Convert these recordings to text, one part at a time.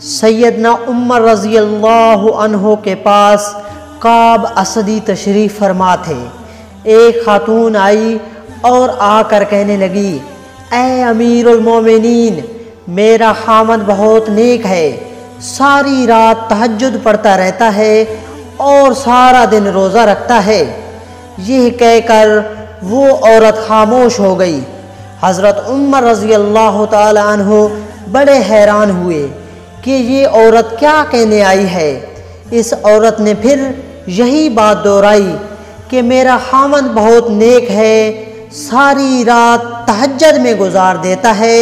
सैयदना उमर रज़ी अल्लाह अन्हो के पास काब असदी तशरीफ़ फरमा थे। एक खातून आई और आकर कहने लगी, ए अमीरुल मोमिनीन, मेरा खामद बहुत नेक है, सारी रात तहज्जुद पढ़ता रहता है और सारा दिन रोज़ा रखता है। यह कहकर वो औरत खामोश हो गई। हज़रत उमर रज़ी अल्लाह ताला अन्हु बड़े हैरान हुए कि ये औरत क्या कहने आई है। इस औरत ने फिर यही बात दोहराई कि मेरा खामद बहुत नेक है, सारी रात तहज्जुद में गुजार देता है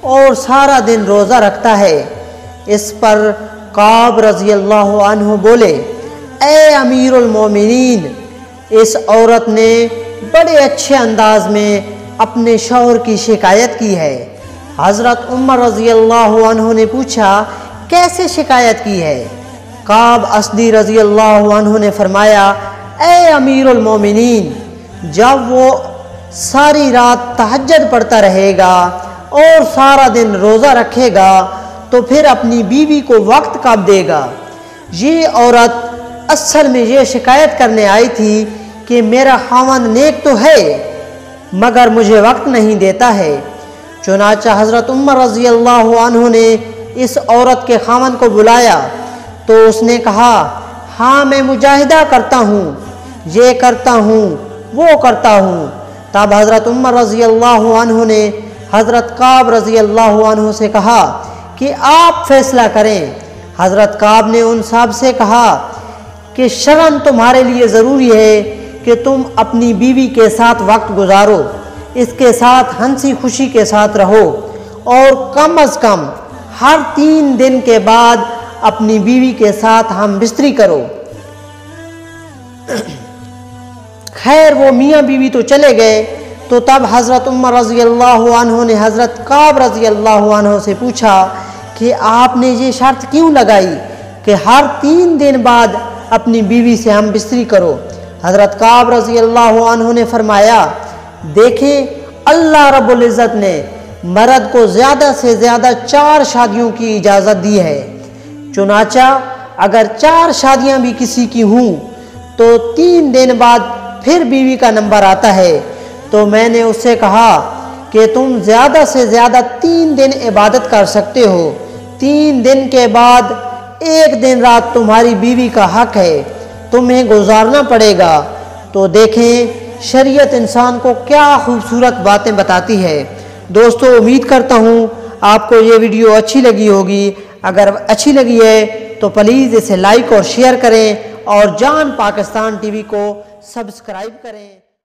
और सारा दिन रोज़ा रखता है। इस पर काब रज़ी अल्लाह अन्हु बोले, ए अमीरुल मोमिनीन, इस औरत ने बड़े अच्छे अंदाज में अपने शौहर की शिकायत की है। हज़रत उमर रज़ी अल्लाह अन्हु ने पूछा, कैसे शिकायत की है? काब असदी रज़ी अल्लाह अन्हु ने फरमाया, ए अमीरुल मोमिनीन, जब वो सारी रात तहज्जुद पढ़ता रहेगा और सारा दिन रोज़ा रखेगा तो फिर अपनी बीवी को वक्त कब देगा? ये औरत असल में ये शिकायत करने आई थी कि मेरा खामद नेक तो है मगर मुझे वक्त नहीं देता है। चुनांचे हज़रत उमर रज़ी अल्लाह अन्हु ने इस औरत के खामद को बुलाया तो उसने कहा, हाँ मैं मुजाहिदा करता हूँ, ये करता हूँ, वो करता हूँ। तब हज़रत उमर रज़ी अल्लाह अन्हु ने हज़रत काब रज़ी अल्लाह अन्हु से कहा कि आप फैसला करें। हज़रत काब ने उन साहब से कहा कि शरन तुम्हारे लिए ज़रूरी है कि तुम अपनी बीवी के साथ वक्त गुजारो, इसके साथ हंसी खुशी के साथ रहो और कम अज़ कम हर 3 दिन के बाद अपनी बीवी के साथ हम बिस्तरी करो। खैर वो मियाँ बीवी तो चले गए। तो तब हज़रत उमर रज़ी अल्लाह अन्हु ने हज़रत काब रज़ी अल्लाह अन्हु से पूछा कि आपने ये शर्त क्यों लगाई कि हर 3 दिन बाद अपनी बीवी से हम बिस्तरी करो? हज़रत काब रज़ी अल्लाह अन्हु ने फरमाया, देखें अल्लाह रब्बुल इज़्ज़त ने मर्द को ज़्यादा से ज़्यादा 4 शादियों की इजाज़त दी है। चुनांचा अगर 4 शादियां भी किसी की हों तो 3 दिन बाद फिर बीवी का नंबर आता है। तो मैंने उससे कहा कि तुम ज़्यादा से ज़्यादा 3 दिन इबादत कर सकते हो, 3 दिन के बाद 1 दिन रात तुम्हारी बीवी का हक है, तुम्हें गुजारना पड़ेगा। तो देखें शरीयत इंसान को क्या खूबसूरत बातें बताती है। दोस्तों उम्मीद करता हूँ आपको ये वीडियो अच्छी लगी होगी। अगर अच्छी लगी है तो प्लीज़ इसे लाइक और शेयर करें और जान पाकिस्तान टीवी को सब्सक्राइब करें।